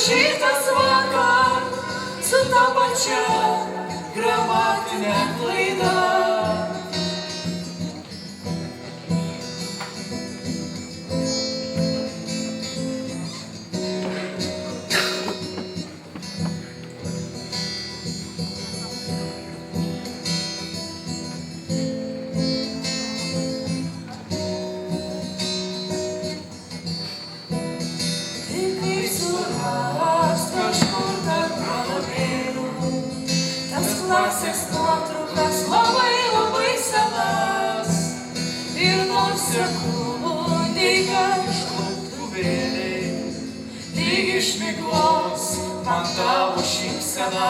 Šitas vakar su ta pačia gramatinė klaida. Klasės nuotraukas labai senas ir nors sekundei kažkur vėliai lyg iš miglos man tavo šypsena,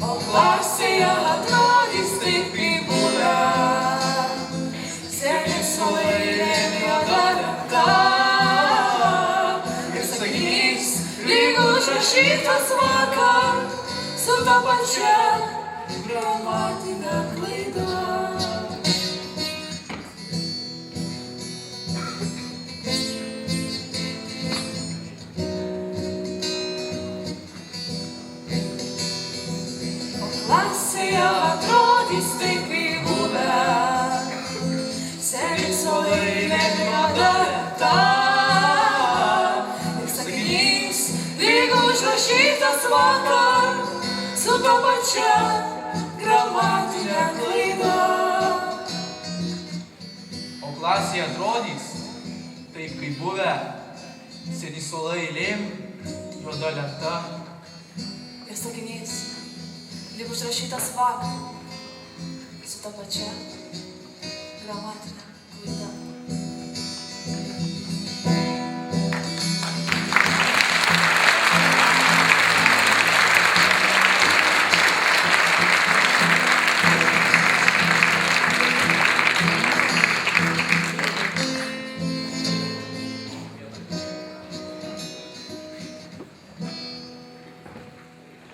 o klasėje atrodys taip kaip buvę, sėdi su eilėm juoda lenta ir sakys lyg užrašytas vakar su ta pačia gramatinė klaida. O klasėje atrodys taip kaip buvę, sėdi su eilėm juoda lenta ir sakinys lyg užrašytas vakar su ta pačia gramatinė klaida. O klasėje atrodys taip kaip buvę, sėdi suola eilėm, juoda lenta ir sakinys lyg užrašytas vakar su ta pačia gramatinė klaida.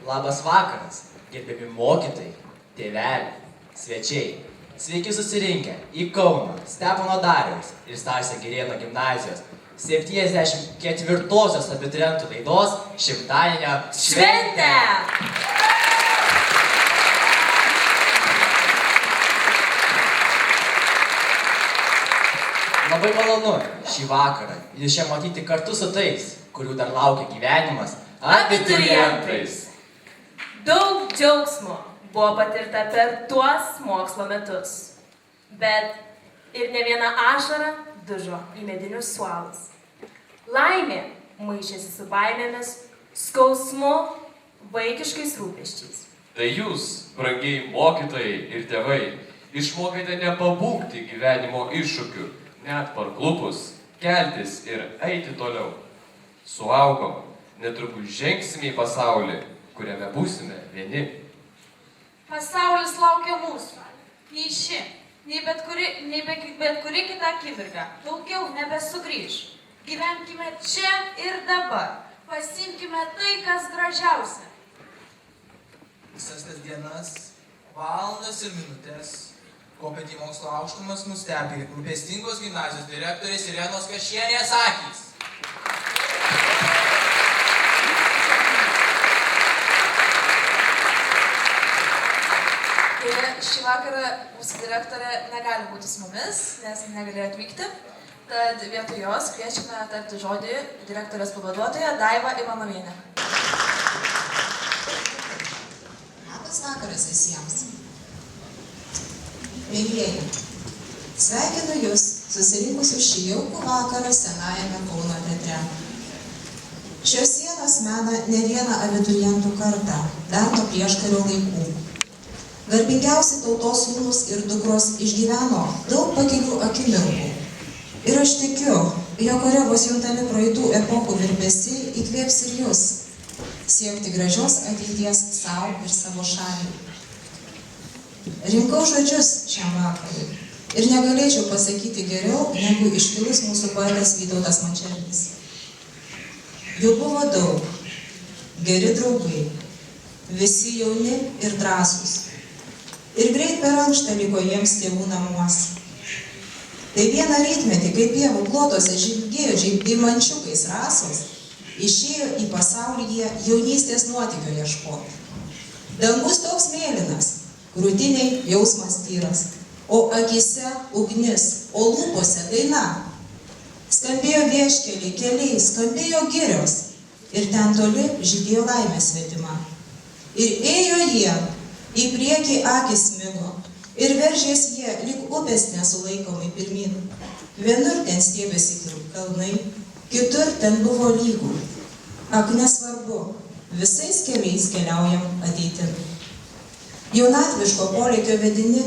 Labas vakaras, gerbiami mokytojai, tėveliai, svečiai. Sveiki susirinkę į Kauno Stepono Dariaus ir Stasio Girėno gimnazijos 74-osios abiturientų laidos šimtadienio šventę! Labai malonu šį vakarą jūs čia matyti kartu su tais, kurių dar laukia gyvenimas abiturientais. Daug džiaugsmo buvo patirta per tuos mokslo metus, bet ir ne viena ašara dužo į medinius suolus. Laimė maišėsi su baimėmis, skausmu, vaikiškais rūpesčiais. Tai jūs, brangiai mokytojai ir tėvai, išmokite nepabūgti gyvenimo iššūkių, net parklupus, keltis ir eiti toliau. Suaugom, netrukus žengsime į pasaulį, kuriame būsime vieni. Pasaulis laukia mūsų. Nei ši, nei bet kuri kita akimirka daugiau nebesugrįš. Gyvenkime čia ir dabar. Pasiimkime tai, kas gražiausia. Visas tas dienas, valandas ir minutės, kopiant į mokslo aukštumas nustebė rūpestingos gimnazijos direktorės Irenos Kašienės akys. Šį vakarą mūsų direktorė negali būti su mumis, nes negalėjo atvykti. Tad vietoj jos kviečiame tarti žodį direktorės pavaduotoją Daivą Ivanovienę. Labas vakaras visiems. Mielieji, sveikinu Jus susirinkusius šį jaukų vakarą senajame Kauno teatre. Šios sienos mena ne vieną abiturientų kartą, dar nuo prieškario laikų. Garbingiausi tautos sūnūs ir dukros išgyveno daug pakilių akimirkų. Ir aš tikiu, jog ore bus juntami praeitų epochų virpesiai įkvėps ir Jūs. siekti gražios ateities savo ir savo šaliai. Rinkau žodžius šiam vakarui ir negalėčiau pasakyti geriau, negu iškilus mūsų poetas Vytautas Mačernis. Jų buvo daug, geri draugai, visi jauni ir drąsūs. Ir greit per ankštą liko jiems tėvų namuose. Tai vieną rytmetį, kai pievų plotose žydėjo deimančiukais rasos, išėjo į pasaulį jie jaunystės nuotykio ieškoti. Dangus toks mėlynas, krūtiniai jausmas tyras, o akyse ugnis, o lūpose daina. Skambėjo vieškeliai, keliai, skambėjo girios ir ten toli žydėjo laimė svetima. Ir ėjo jie, į priekį akis smigo ir veržės jie lyg upės nesulaikomai pirmin. Vienur ten stiebėsi kalnai, kitur ten buvo lygų. Ak, nesvarbu, visais keliais keliaujam ateitin. Jaunatviško polėkio vedini,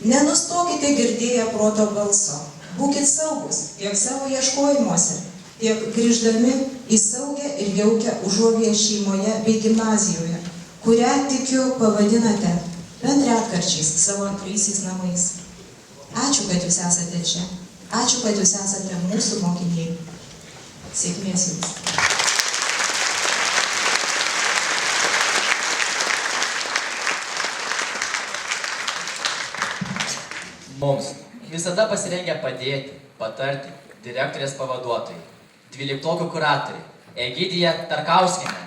nenustokite girdėję proto balso. Būkit saugus tiek savo ieškojimuose, tiek grįždami į saugią ir jaukią užuovėją šeimoje bei gimnazijoje, kurią, tikiu, pavadinate bent retkarčiais savo antraisiais namais. Ačiū, kad jūs esate čia. Ačiū, kad jūs esate mūsų mokiniai. Sėkmės jums. Mums visada pasirengę padėti, patarti direktorės pavaduotojai, 12 kuratoriai, Egidija Tarkauskienė,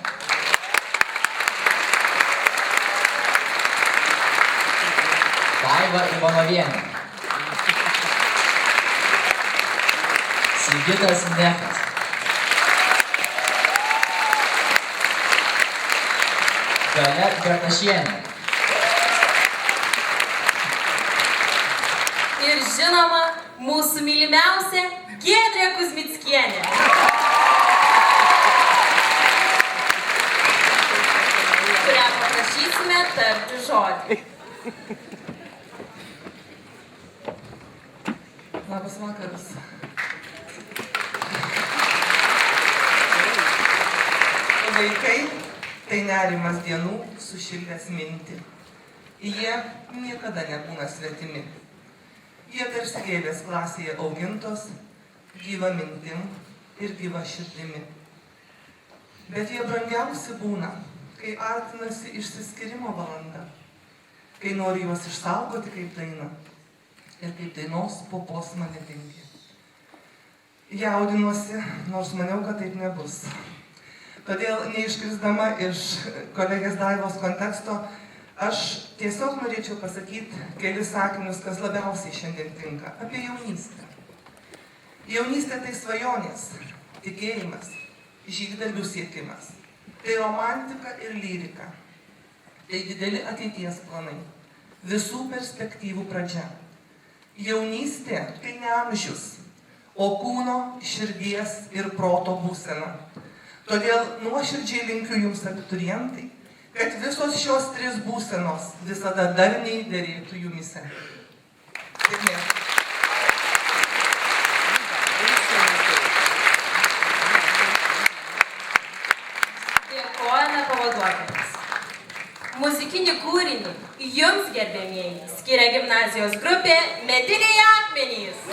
Daiva Ivanovienė, Sigitas Nechas, Dalia Bertašienė Ir žinoma, mūsų mylimiausia Giedrė Kuzmickienė. Kurią paprašysime tarti žodį. Labas vakaras. Vaikai tai nerimas dienų sušildęs mintį. Jie niekada nebūna svetimi. Jie tarsi gėlės klasėje augintos, gyva mintim ir gyva širdimi. Bet jie brangiausi būna, kai artinasi išsiskyrimo valanda, kai nori juos išsaugoti kaip dainą ir kaip dainos popos mane dingia. Jaudinuosi, nors maniau, kad taip nebus. Todėl, neiškrisdama iš kolegės Daivos konteksto, aš tiesiog norėčiau pasakyti kelis sakinius, kas labiausiai šiandien tinka, apie jaunystę. Jaunystė tai svajonės, tikėjimas, žygdarbių siekimas. Tai romantika ir lyrika. Tai dideli ateities planai, visų perspektyvų pradžia. Jaunystė tai ne amžius, o kūno, širdies ir proto būsena. Todėl nuoširdžiai linkiu jums, abiturientai, kad visos šios 3 būsenos visada darniai derėtų jumyse. Sėkmės. Dėkojame pavaduotojams. Muzikinį kūrinį jums, gerbėmieji, skiria gimnazijos grupė Mediniai akmenys.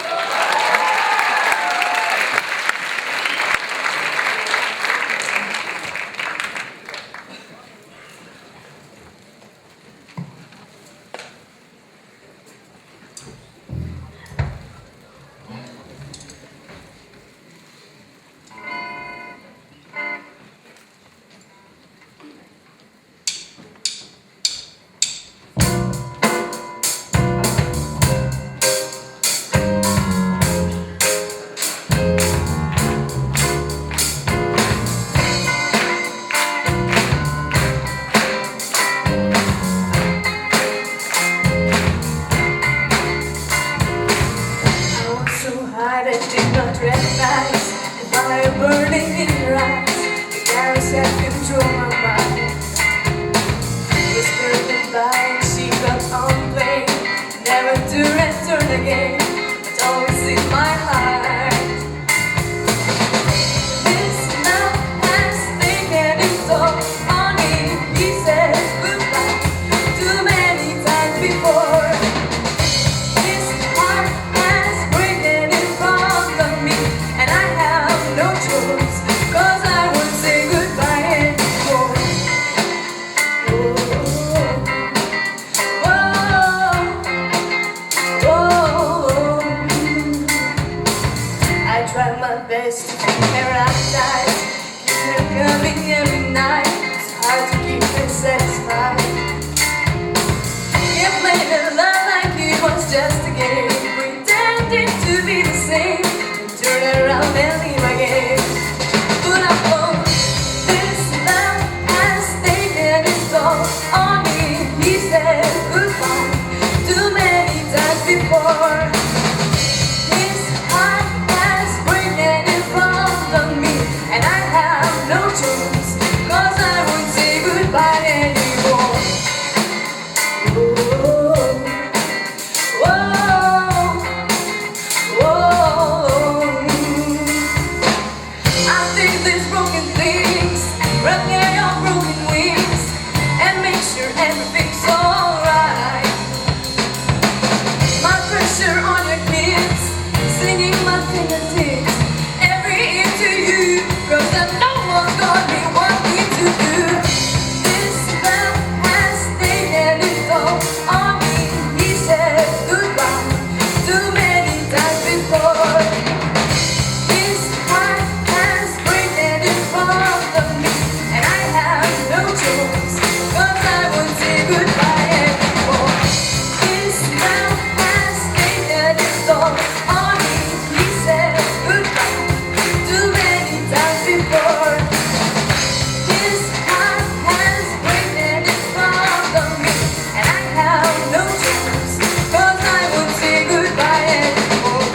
This love has taken its toll. my best to paradise. Keep coming every night. It's hard to keep it satisfied. Can't play the love like it was just a game, pretending to be the same. Turn around and leave again. But I know this love has taken its toll on me. He said goodbye too many times before. His heart has broken in front of me, and I have no choice, 'cause I won't say goodbye anymore. Everything's alright. My pressure on your kids, singing my fingertips every ear to you, 'cause I know what God may want me to do. This love has taken its toll on me. He said goodbye too many times before. His heart has broken in front of me, and I have no choice, 'cause I won't say goodbye anymore. His love has taken its toll on me. He said goodbye too many times before. His heart has broken in front of me, and I have no choice, 'cause I won't say goodbye anymore.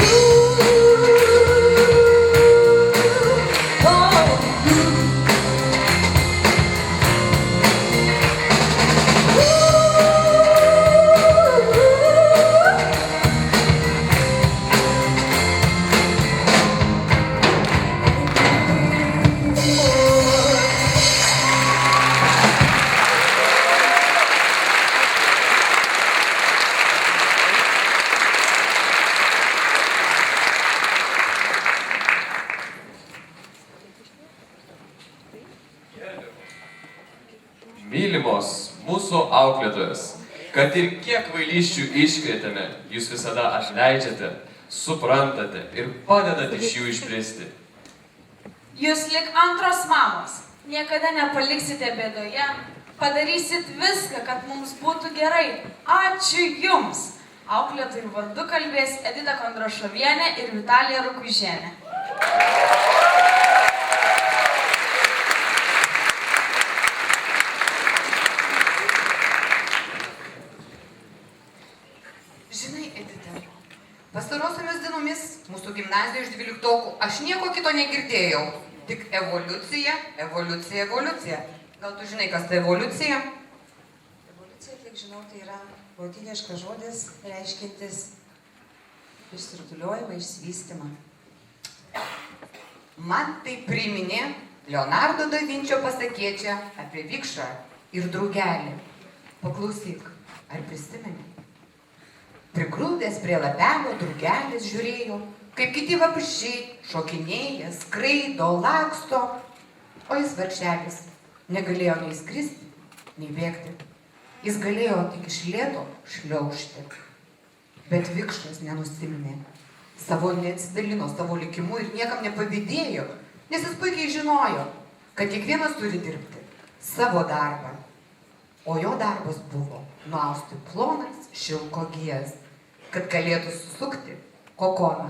Mylimos mūsų auklėtojas, kad ir kiek kvailysčių iškrėtėme, jūs visada atleidžiate, suprantate ir padedate iš jų išbristi. Jūs lik antros mamos, niekada nepaliksite bėdoje, padarysit viską, kad mums būtų gerai. Ačiū Jums! Auklėtojų vardu kalbės Edita Kondrašovienė ir Vitalija Rukuižienė. Žinai, Edita, pastarosiomis dienomis mūsų gimnazijoje iš 12-okų aš nieko kito negirdėjau. Tik evoliucija, evoliucija, evoliucija. Gal tu žinai, kas tai evoliucija? Evoliucija, kiek žinau, tai yra lotyniškas žodis, reiškintis išsirutuliojimą, išsivystymą. Man tai priminė Leonardo da Vinčio pasakėčią apie vikšrą ir drugelį. Paklausyk, ar prisimeni? Prigrūdęs prie lapelio drugelis žiūrėjo, kaip kiti vabzdžiai šokinėja, skraido, laksto, o jis vargšelis negalėjo nei skristi, nei bėgti. Jis galėjo tik iš lėto šliaužti. Bet vikšras nenusiminė, neatsidalino savo likimu ir niekam nepavydėjo, nes jis puikiai žinojo, kad kiekvienas turi dirbti savo darbą. O jo darbas buvo nuausti plonas šilko gijas, kad galėtų susukti kokoną,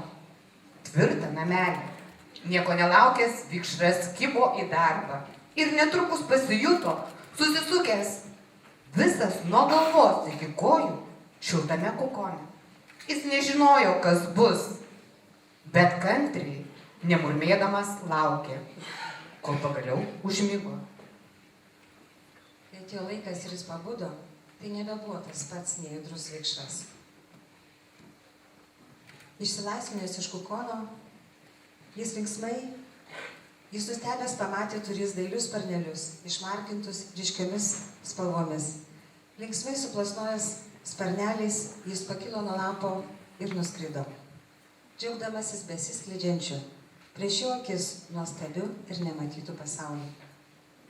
tvirtą namelį. Nieko nelaukęs, vikšras kibo į darbą ir netrukus pasijuto susisukęs visas nuo galvos iki kojų šiltame kokone. Jis nežinojo, kas bus, bet kantriai, nemurmėdamas, laukė, kol pagaliau užmigo. Kai atėjo laikas ir jis pabudo, tai nebebuvo tas pats nejudrus vikšras. Išsilaisvinęs iš kokono, jis nustebęs pamatė turis dailius sparnelius, išmarkintus ryškiomis spalvomis. Linksmai suplasnojęs sparneliais, jis pakilo nuo lapo ir nuskrido, džiaugdamasis besiskleidžiančiu, prieš jo akis nuostabiu ir nematytų pasaulį.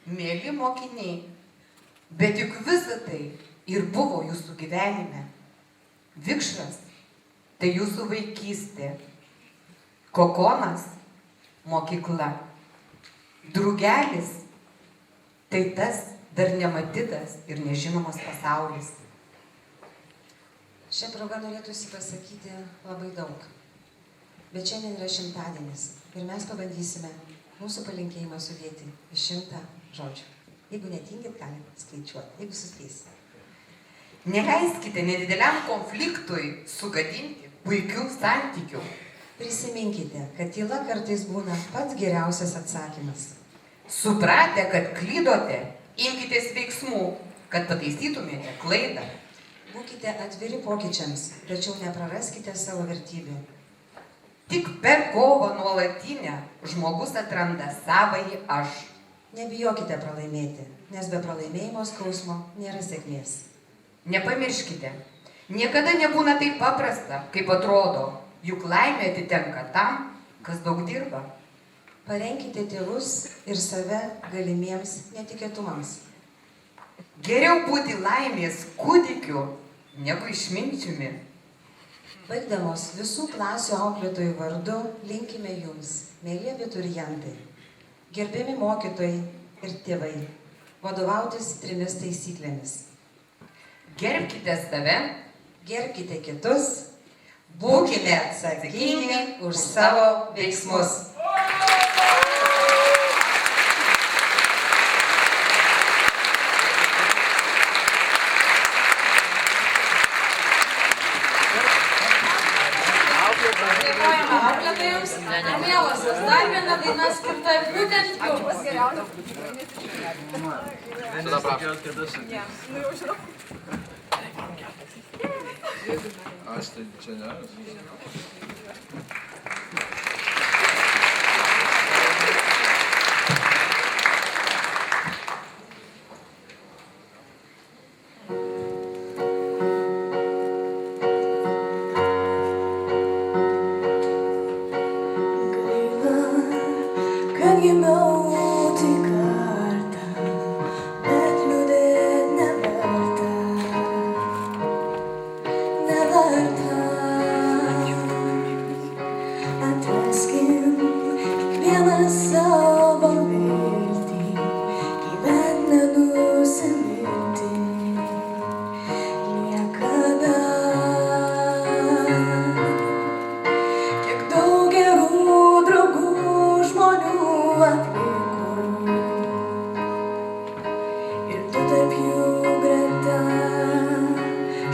Mėly mokiniai, bet juk visa tai ir buvo jūsų gyvenime. Vikšras tai jūsų vaikystė, kokonas mokykla. Drugelis – tai tas dar nematytas ir nežinomas pasaulis. Šią progą norėtųsi pasakyti labai daug. Bet šiandien yra 100-adienis ir mes pabandysime mūsų palinkėjimą sudėti į 100 žodžių. Jeigu netingit, galite skaičiuoti, jeigu suspėsite. Neleiskite nedideliam konfliktui sugadinti puikių santykių. Prisiminkite, kad tyla kartais būna pats geriausias atsakymas. Supratę, kad klydote, imkitės veiksmų, kad pataisytumėte klaidą. Būkite atviri pokyčiams, tačiau nepraraskite savo vertybių. Tik per kovą nuolatinę žmogus atranda savąjį aš. Nebijokite pralaimėti, nes be pralaimėjimo skausmo nėra sėkmės. Nepamirškite, niekada nebūna taip paprasta, kaip atrodo, juk laimė atitenka tam, kas daug dirba. Parenkite tėvus ir save galimiems netikėtumams. Geriau būti laimės kūdikiu, negu išminčiumi. Baigdamos visų klasių auklėtojų vardu linkime jums, mėly abiturientai, gerbiami mokytojai ir tėvai, vadovautis 3 taisyklėmis. Gerbkite save, gerbkite kitus, būkite atsakingi už savo veiksmus. Dėkojame auklėtojams. Mielosios, dar viena daina skirta būtent jums. Aš tai čia ne. Gimiau tik kartą, bet liūdėt neverta. Atraskim kiekvieną savo viltį, gyvent nenusiminti niekada. Kiek daug gerų draugų žmonių aplinkui ir tu tarp jų greta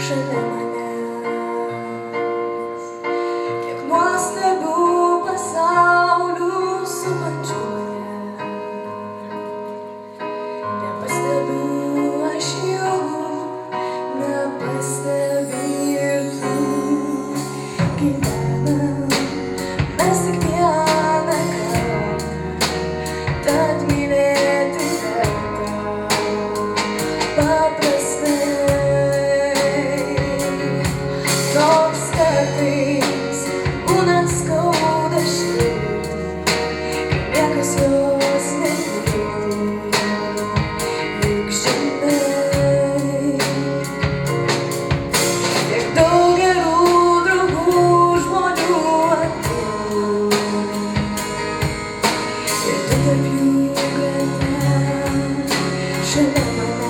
šalia manęs. Kiek nuostabių pasaulių supančių mane, nepastebiu aš jų, nepastebi ir tu. Gyvenam mes tik vieną kartą, tad mylėti verta paprastai. Nors kartais būna skauda širdį, kai niekas jos negirdi. Juk žinai, tiek daug gerų draugų žmonių aplinkui ir tu tarp jų greta šalia manęs.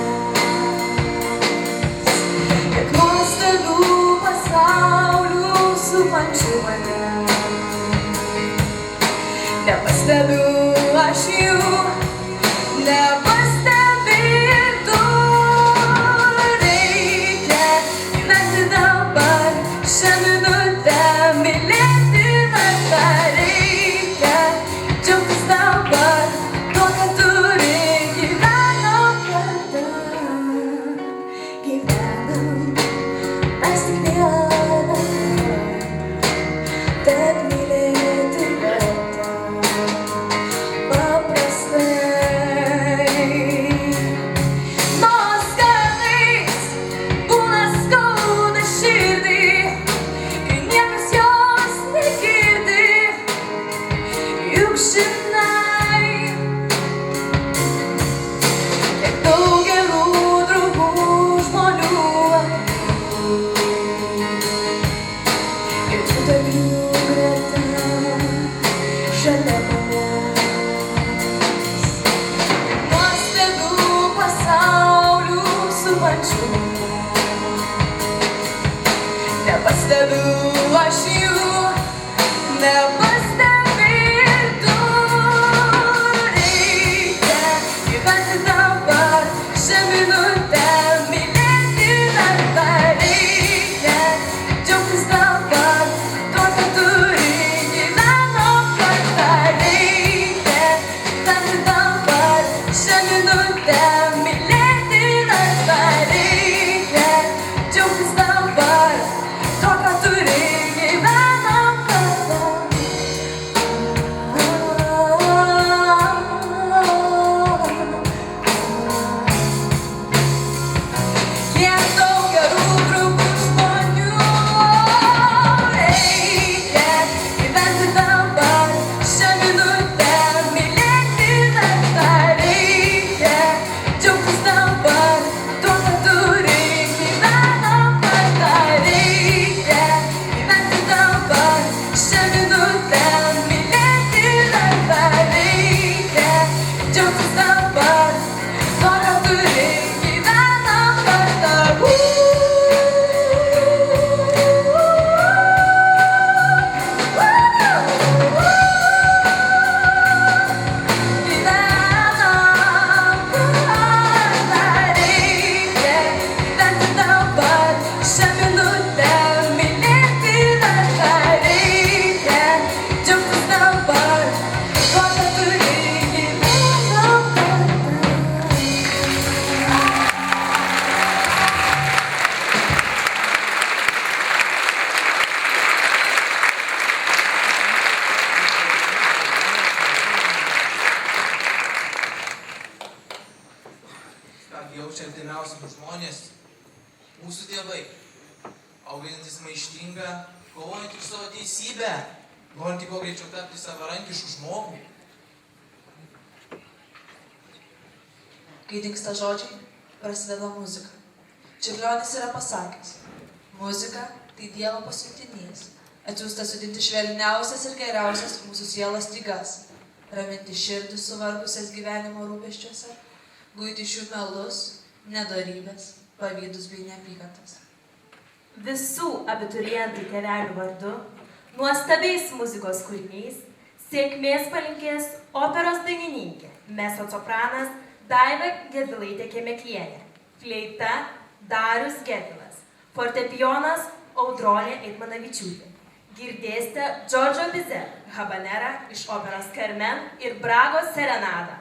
Kiek nuostabių pasaulių supančių mane, nepastebiu aš jų, nepastebi ir tu. Reikia gyventi dabar, šią minutę mylėti verta. Reikia džiaugtis dabar, tuo, ką turi. Gyvenam kartą, gyvenam mes tik vieną kartą, tad mylėti verta paprastai. Nors kartais būna skauda širdį, kai niekas jos negirdi. Juk žinai, kiek daug gerų draugų žmonių aplinkui ir tu tarp jų greta šalia manęs. nepastebiu aš jų, nepastebėtų. Reikia gyventi dabar, šią minutę, mylėti darbą. Reikia džiaugtis dabar, tuo, ką turi, gyvenom kartą. Reikia gyventi dabar, šią minutę, mylėti darbą. Reikia džiaugtis dabar, tuo, ką turi, gyvenom kartą. Kiek daug gerų draugų žmonių. Reikia gyventi dabar, šią minutę, mylėti darbą. Reikia džiaugtis dabar, tuo, ką turi, gyvenom kartą. Reikia gyventi dabar, šią minutę, mylėti darbą. Reikia džiaugtis dabar, tuo, ką turi, gyvenom kartą. Ką jaučia artimiausi žmonės, mūsų tėvai, auginantis maištingą, kovojant už savo teisybę, norint kuo greičiau tapti savarankišku žmogų. Kai dingsta žodžiai, prasideda muzika. Čiurlionis yra pasakęs, muzika tai Dievo pasiuntinys, atsiųstas sudinti švelniausias ir geriausias mūsų sielos stygas, raminti širdį suvargusias gyvenimo rūpesčiuose, guiti šių melus, nedorybės, pavydus bei neapykantas. Visų abiturientų tėvelių vardu, nuostabiais muzikos kūriniais, sėkmės palinkės operos dainininkė, mecosopranas Daiva Gedvilaitė Kemeklienė, fleita Darius Gedvilas, fortepijonas Audronė Eitmanavičiūtė. Girdėsite Džordžo Bizet, habanera iš operos Carmen ir Bragos serenadą.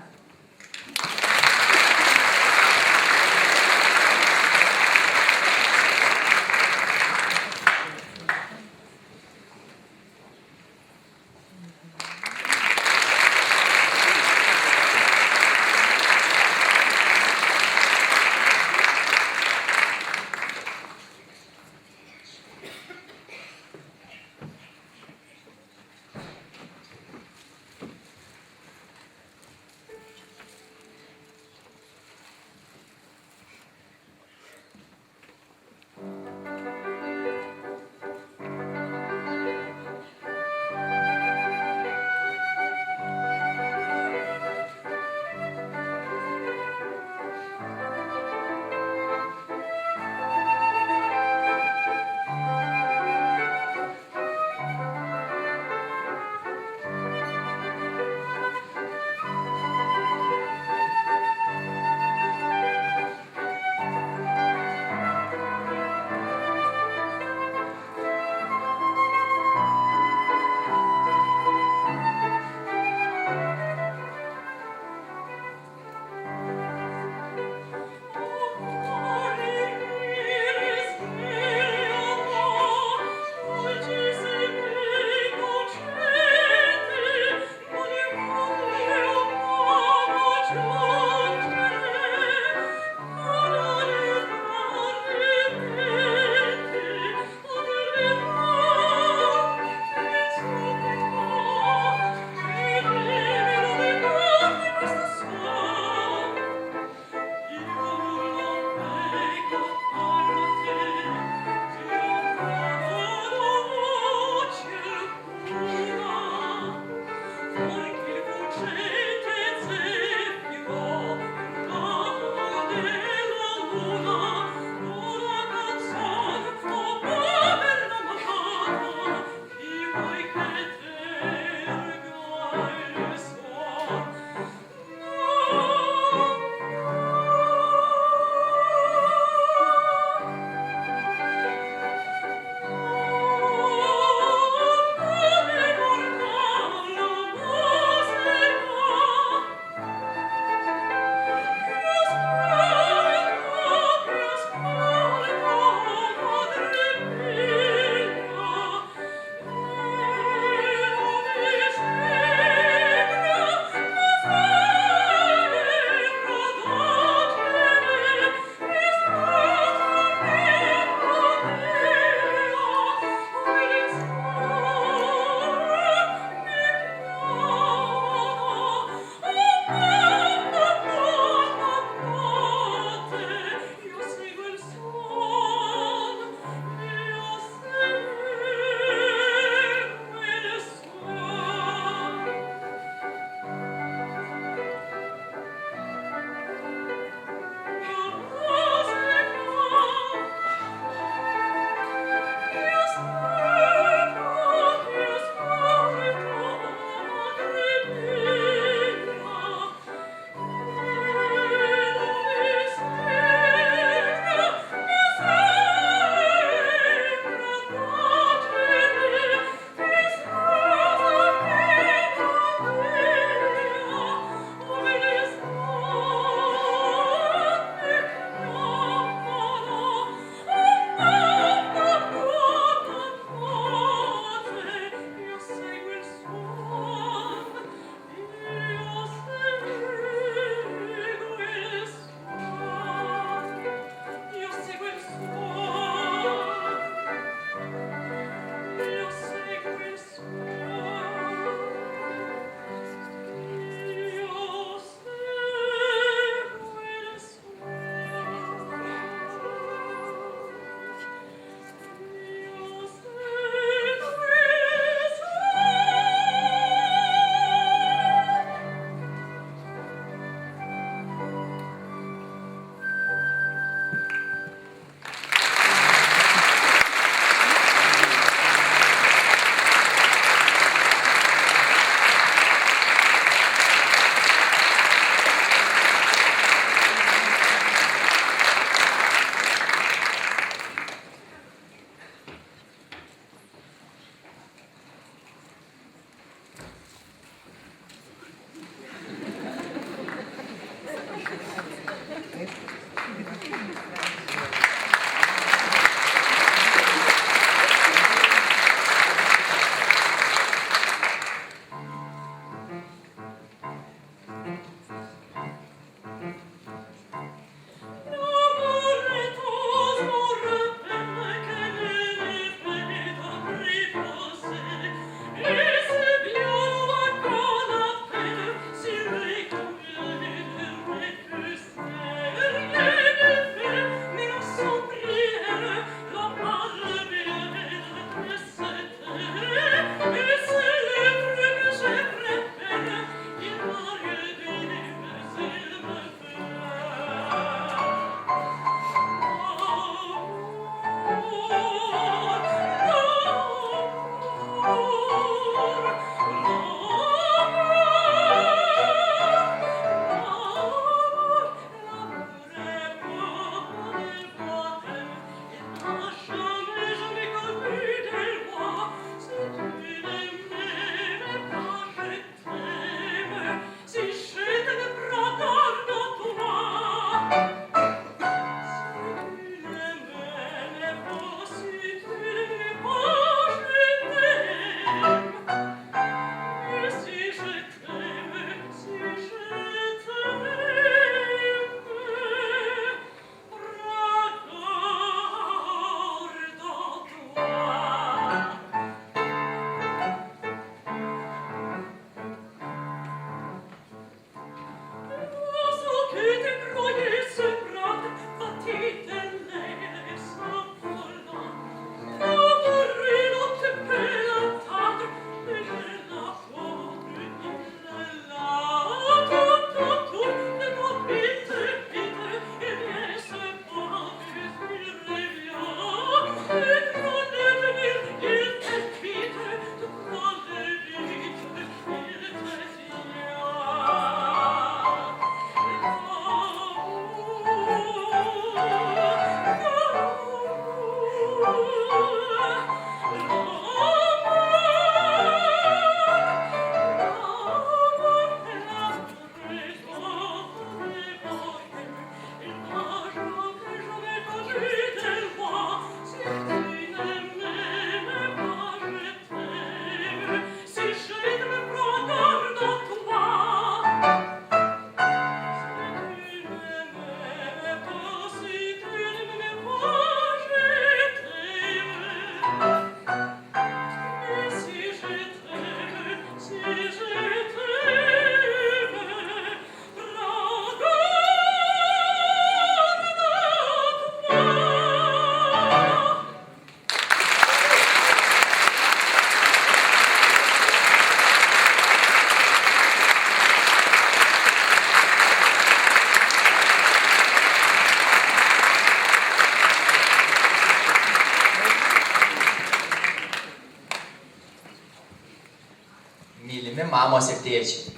mamos ir tėčiai,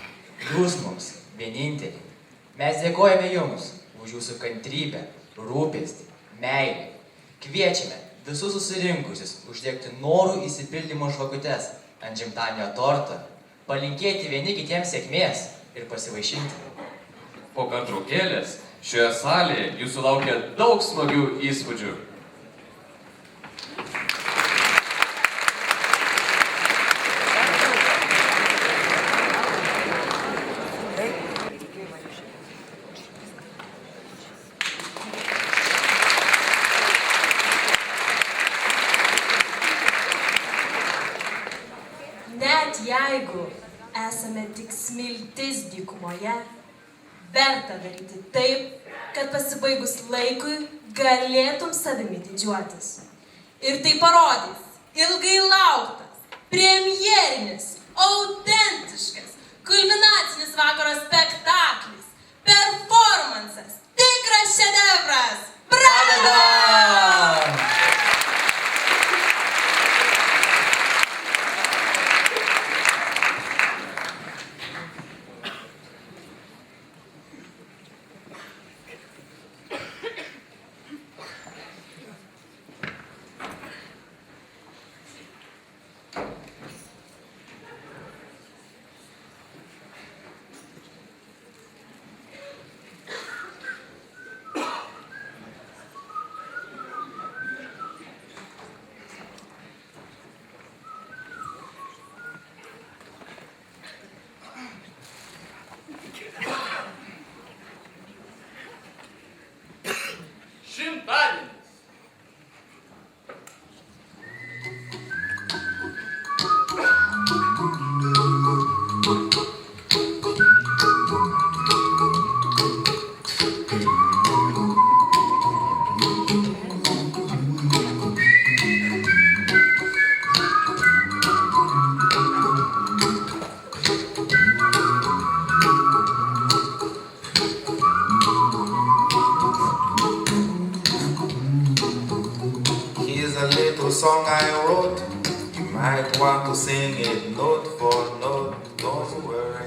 jūs mums vieninteliai. Mes dėkojame jums už jūsų kantrybę, rūpestį, meilę. Kviečiame visus susirinkusius uždegti norų įsipildymo žvakutes ant gimtadienio torto, palinkėti vieni kitiems sėkmės ir pasivaišinti. Po pertraukėlės šioje salėje jūsų laukia daug smagių įspūdžių. Net jeigu esame tik smiltis dykumoje, verta daryti taip, kad pasibaigus laikui galėtum savimi didžiuotis. Ir tai parodys ilgai lauktas, premjerinis, autentiškas, kulminacinis vakaro spektaklis, performansas, tikras šedevras. Pradedam! Song I wrote, you might want to sing it note for note, don't worry.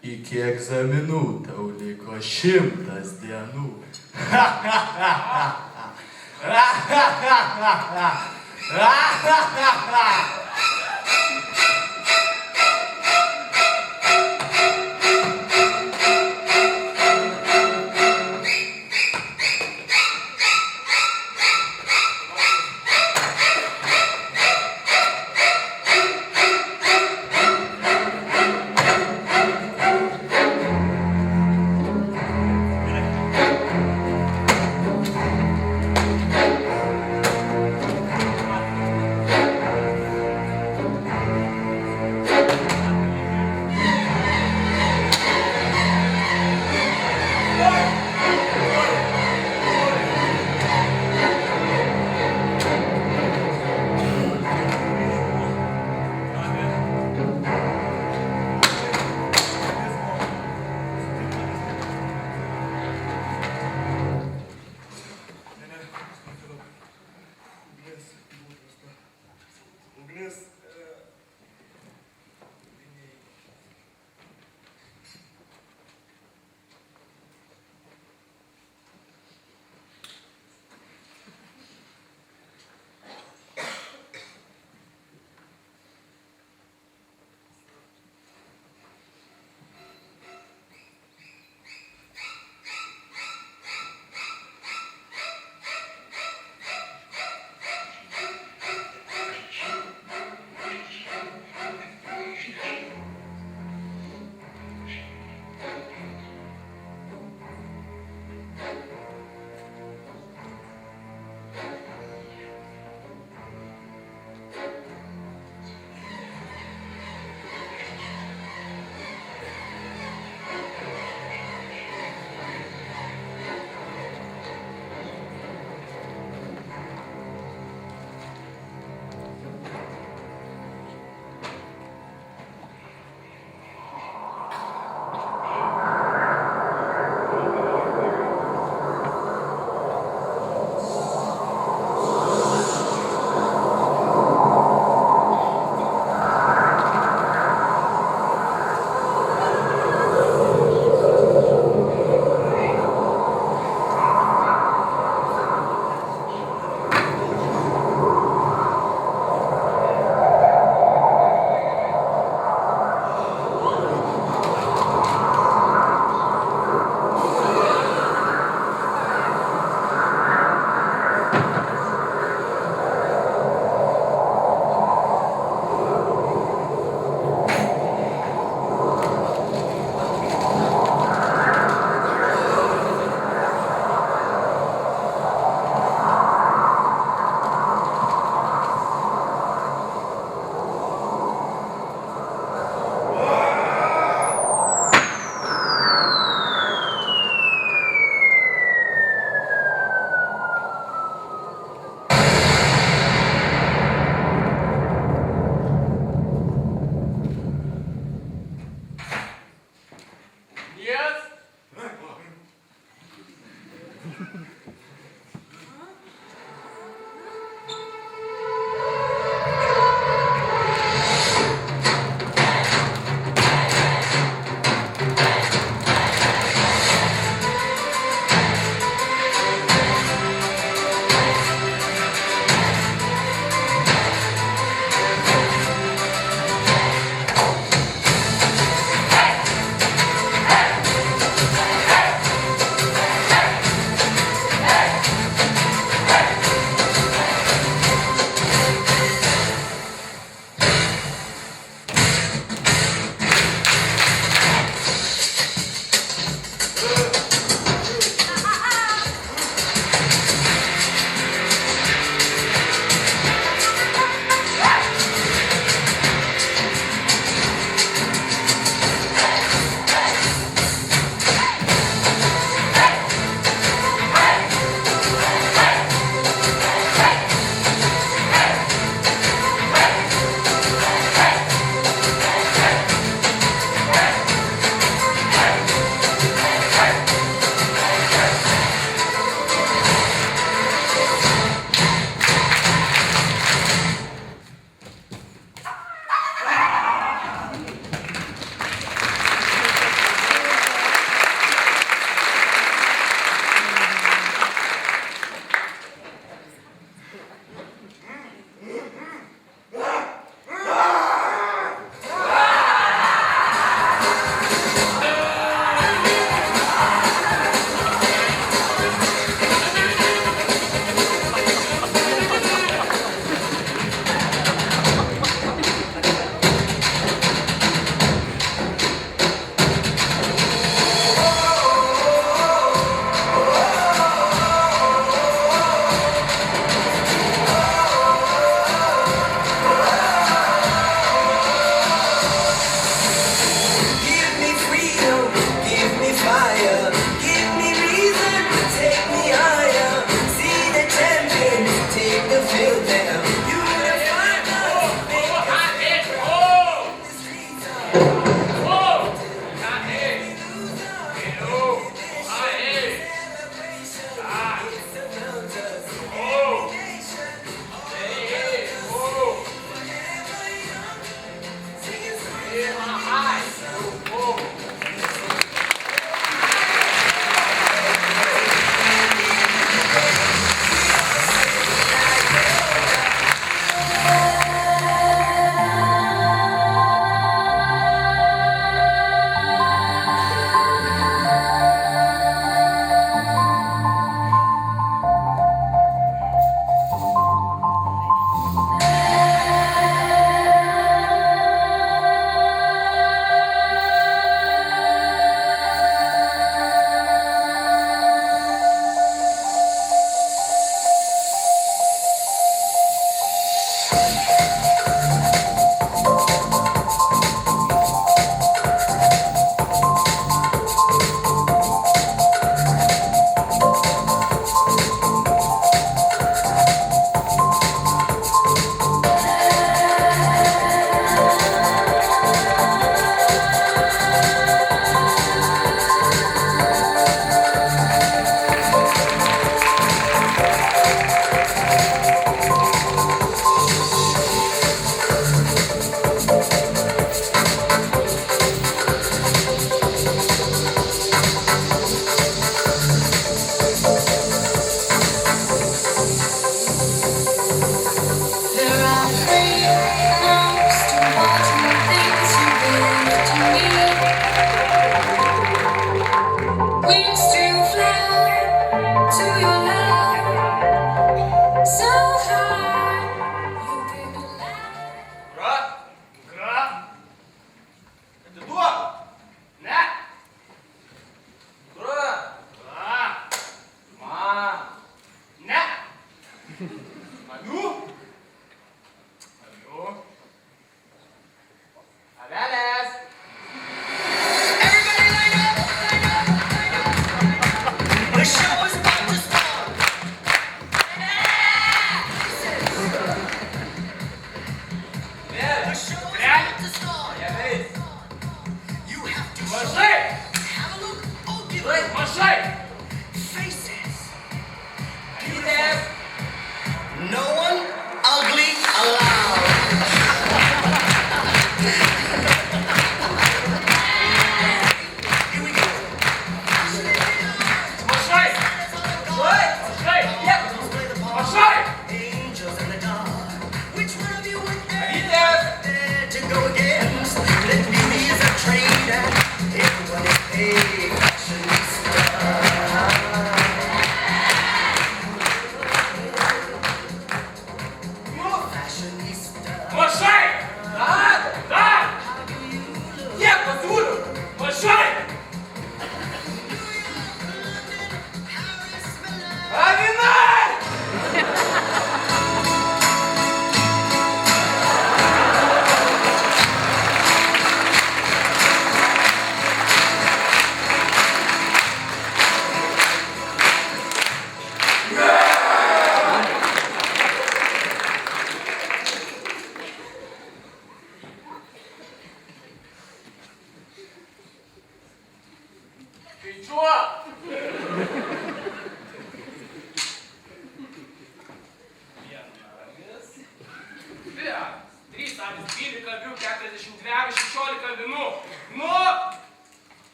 Iki egzaminų tau liko 100 dienų.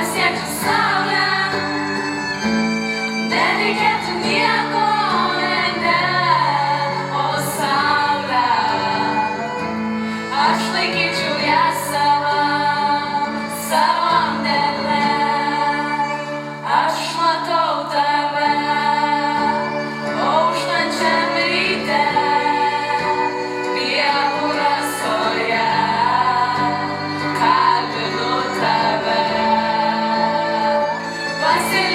pasieksiu saulę, nereikėtų nieko, ne, o saulę, aš laikyčiau ją savam delne, aš matau tave, auštančiam ryte, pievų rasoje, kalbinu tave, pasirinkau